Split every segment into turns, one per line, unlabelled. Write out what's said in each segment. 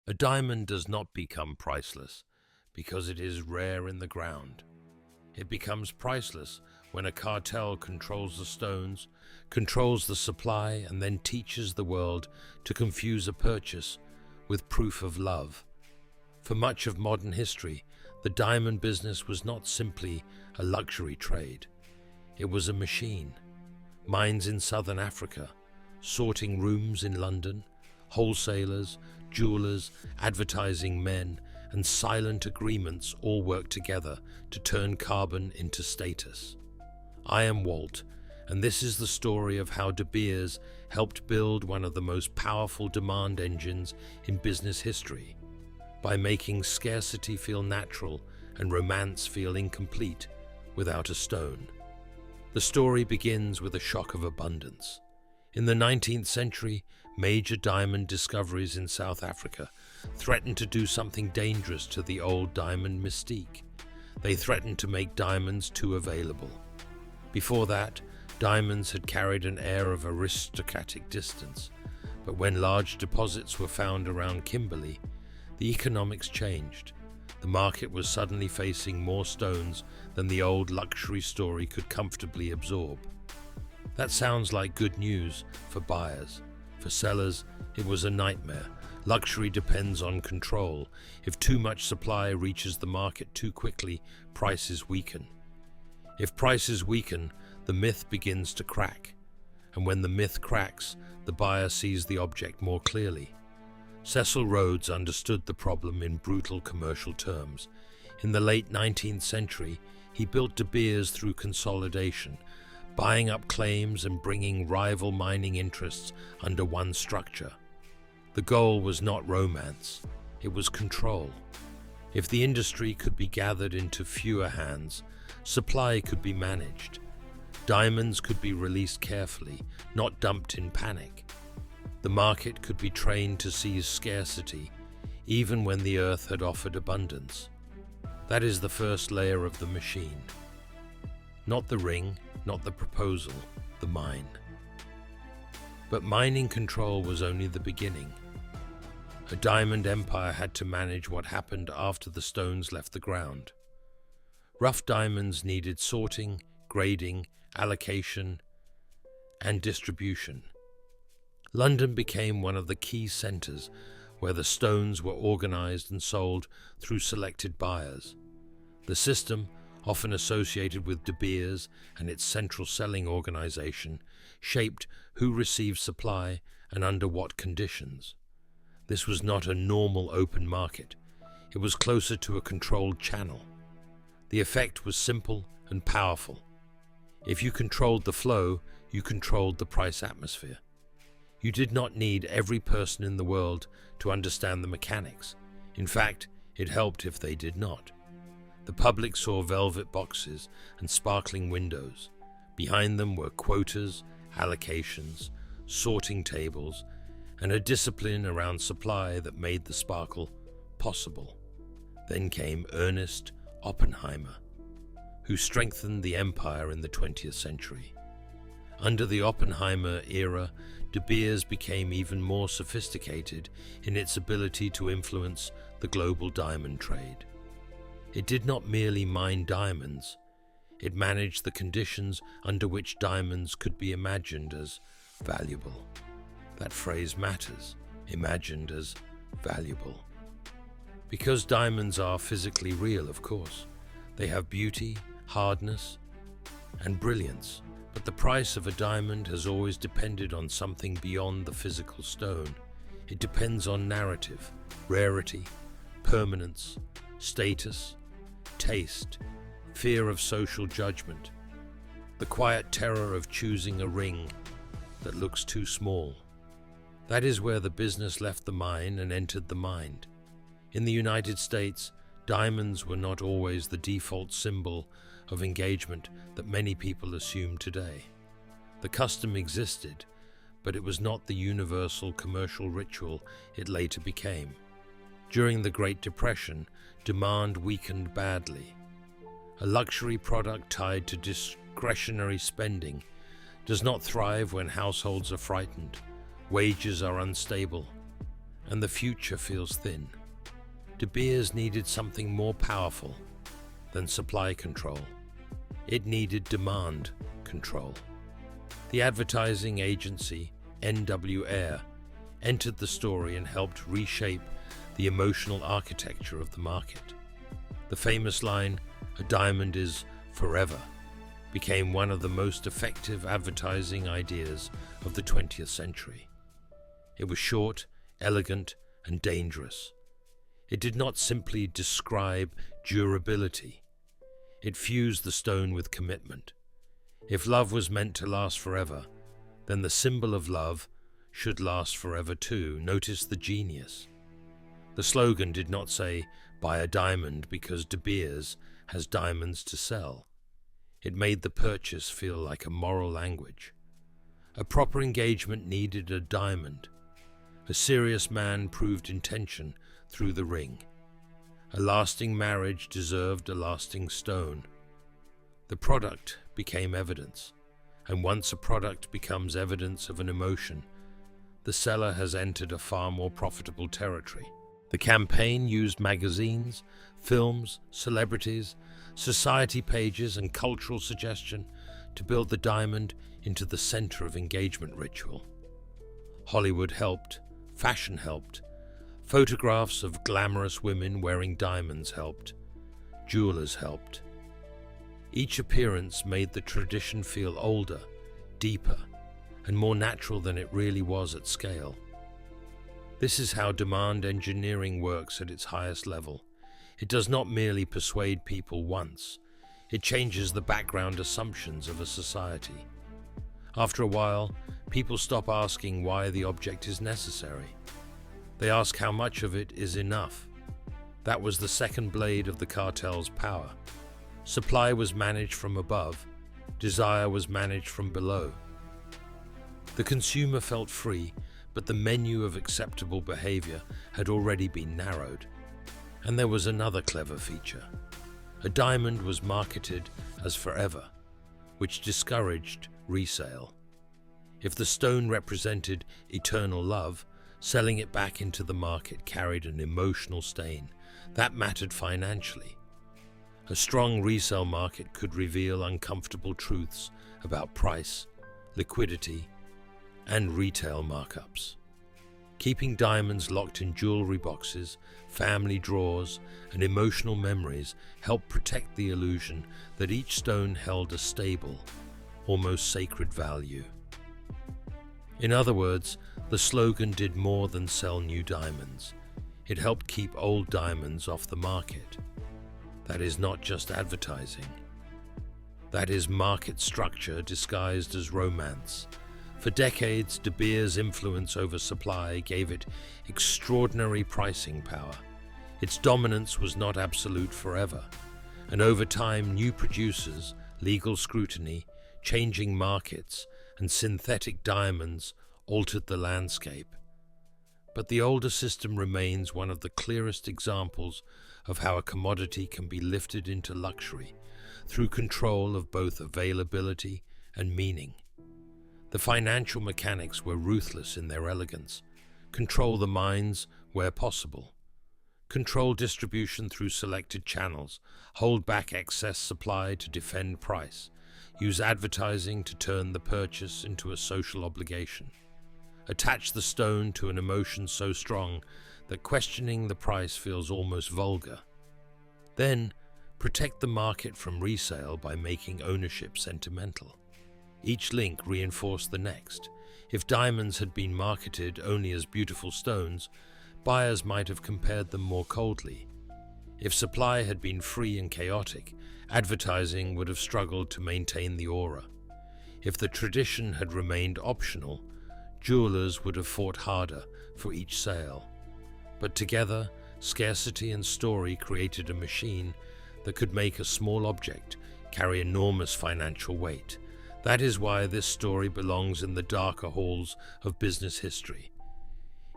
A diamond does not become priceless because it is rare in the ground. It becomes priceless when a cartel controls the stones, controls the supply, and then teaches the world to confuse a purchase with proof of love. For much of modern history, the diamond business was not simply a luxury trade. It was a machine. Mines in southern Africa, sorting rooms in London, wholesalers, jewelers, advertising men, and silent agreements all work together to turn carbon into status. I am Walt, and this is the story of how De Beers helped build one of the most powerful demand engines in business history by making scarcity feel natural and romance feel incomplete without a stone. The story begins with a shock of abundance. In the 19th century, major diamond discoveries in South Africa threatened to do something dangerous to the old diamond mystique. They threatened to make diamonds too available. Before that, diamonds had carried an air of aristocratic distance, but when large deposits were found around Kimberley, the economics changed. The market was suddenly facing more stones than the old luxury story could comfortably absorb. That sounds like good news for buyers. For sellers, it was a nightmare. Luxury depends on control. If too much supply reaches the market too quickly, prices weaken. If prices weaken, the myth begins to crack. And when the myth cracks, the buyer sees the object more clearly. Cecil Rhodes understood the problem in brutal commercial terms. In the late 19th century, he built De Beers through consolidation, buying up claims and bringing rival mining interests under one structure. The goal was not romance, it was control. If the industry could be gathered into fewer hands, supply could be managed. Diamonds could be released carefully, not dumped in panic. The market could be trained to seize scarcity, even when the earth had offered abundance. That is the first layer of the machine. Not the ring, not the proposal, the mine. But mining control was only the beginning. A diamond empire had to manage what happened after the stones left the ground. Rough diamonds needed sorting, grading, allocation, and distribution. London became one of the key centers where the stones were organized and sold through selected buyers. The system, often associated with De Beers and its central selling organization, shaped who received supply and under what conditions. This was not a normal open market. It was closer to a controlled channel. The effect was simple and powerful. If you controlled the flow, you controlled the price atmosphere. You did not need every person in the world to understand the mechanics. In fact, it helped if they did not. The public saw velvet boxes and sparkling windows. Behind them were quotas, allocations, sorting tables, and a discipline around supply that made the sparkle possible. Then came Ernest Oppenheimer, who strengthened the empire in the 20th century. Under the Oppenheimer era, De Beers became even more sophisticated in its ability to influence the global diamond trade. It did not merely mine diamonds, it managed the conditions under which diamonds could be imagined as valuable. That phrase matters, imagined as valuable. Because diamonds are physically real, of course. They have beauty, hardness, and brilliance. But the price of a diamond has always depended on something beyond the physical stone. It depends on narrative, rarity, permanence, status, taste, fear of social judgment, the quiet terror of choosing a ring that looks too small. That is where the business left the mine and entered the mind. In the United States, diamonds were not always the default symbol of engagement that many people assume today. The custom existed, but it was not the universal commercial ritual it later became. During the Great Depression, demand weakened badly. A luxury product tied to discretionary spending does not thrive when households are frightened, wages are unstable, and the future feels thin. De Beers needed something more powerful than supply control. It needed demand control. The advertising agency Ayer entered the story and helped reshape the emotional architecture of the market. The famous line, "A diamond is forever," became one of the most effective advertising ideas of the 20th century. It was short, elegant, and dangerous. It did not simply describe durability. It fused the stone with commitment. If love was meant to last forever, then the symbol of love should last forever too. Notice the genius. The slogan did not say, "Buy a diamond because De Beers has diamonds to sell." It made the purchase feel like a moral language. A proper engagement needed a diamond. A serious man proved intention through the ring. A lasting marriage deserved a lasting stone. The product became evidence, and once a product becomes evidence of an emotion, the seller has entered a far more profitable territory. The campaign used magazines, films, celebrities, society pages, and cultural suggestion to build the diamond into the center of engagement ritual. Hollywood helped, fashion helped, photographs of glamorous women wearing diamonds helped, jewelers helped. Each appearance made the tradition feel older, deeper, and more natural than it really was at scale. This is how demand engineering works at its highest level. It does not merely persuade people once, it changes the background assumptions of a society. After a while, people stop asking why the object is necessary. They ask how much of it is enough. That was the second blade of the cartel's power. Supply was managed from above, desire was managed from below. The consumer felt free, but the menu of acceptable behavior had already been narrowed. And there was another clever feature. A diamond was marketed as forever, which discouraged resale. If the stone represented eternal love, selling it back into the market carried an emotional stain. That mattered financially. A strong resale market could reveal uncomfortable truths about price, liquidity, and retail markups. Keeping diamonds locked in jewelry boxes, family drawers, and emotional memories helped protect the illusion that each stone held a stable, almost sacred value. In other words, the slogan did more than sell new diamonds. It helped keep old diamonds off the market. That is not just advertising. That is market structure disguised as romance. For decades, De Beers' influence over supply gave it extraordinary pricing power. Its dominance was not absolute forever, and over time new producers, legal scrutiny, changing markets, and synthetic diamonds altered the landscape. But the older system remains one of the clearest examples of how a commodity can be lifted into luxury through control of both availability and meaning. The financial mechanics were ruthless in their elegance. Control the minds where possible. Control distribution through selected channels. Hold back excess supply to defend price. Use advertising to turn the purchase into a social obligation. Attach the stone to an emotion so strong that questioning the price feels almost vulgar. Then, protect the market from resale by making ownership sentimental. Each link reinforced the next. If diamonds had been marketed only as beautiful stones, buyers might have compared them more coldly. If supply had been free and chaotic, advertising would have struggled to maintain the aura. If the tradition had remained optional, jewelers would have fought harder for each sale. But together, scarcity and story created a machine that could make a small object carry enormous financial weight. That is why this story belongs in the darker halls of business history.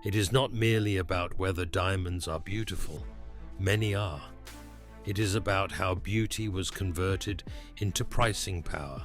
It is not merely about whether diamonds are beautiful. Many are. It is about how beauty was converted into pricing power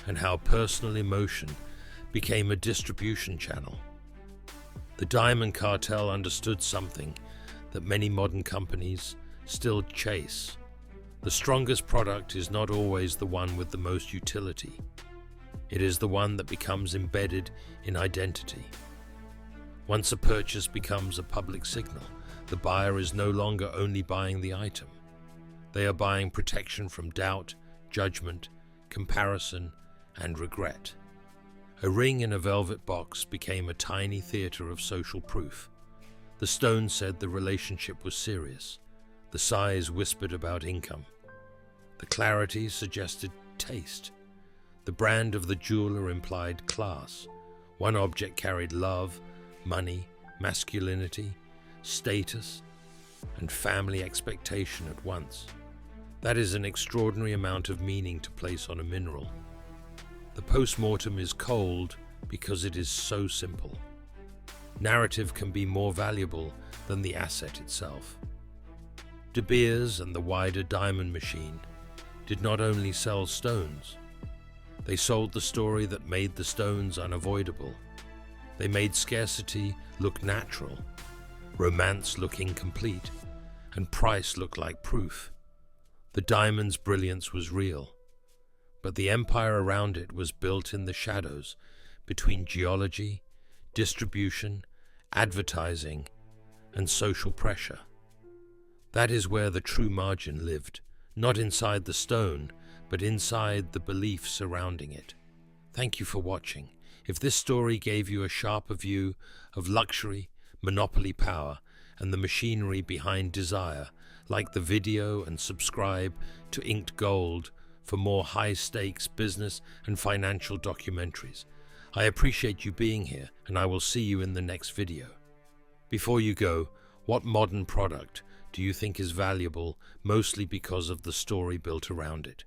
and how personal emotion became a distribution channel. The diamond cartel understood something that many modern companies still chase. The strongest product is not always the one with the most utility. It is the one that becomes embedded in identity. Once a purchase becomes a public signal, the buyer is no longer only buying the item. They are buying protection from doubt, judgment, comparison, and regret. A ring in a velvet box became a tiny theater of social proof. The stone said the relationship was serious. The size whispered about income. The clarity suggested taste. The brand of the jeweler implied class. One object carried love, money, masculinity, status, and family expectation at once. That is an extraordinary amount of meaning to place on a mineral. The post-mortem is cold because it is so simple. Narrative can be more valuable than the asset itself. De Beers and the wider diamond machine did not only sell stones, they sold the story that made the stones unavoidable. They made scarcity look natural, romance look incomplete, and price look like proof. The diamond's brilliance was real, but the empire around it was built in the shadows between geology, distribution, advertising, and social pressure. That is where the true margin lived, not inside the stone, but inside the belief surrounding it. Thank you for watching. If this story gave you a sharper view of luxury, monopoly power, and the machinery behind desire, like the video and subscribe to Inked Gold for more high-stakes business and financial documentaries. I appreciate you being here, and I will see you in the next video. Before you go, what modern product do you think is valuable mostly because of the story built around it?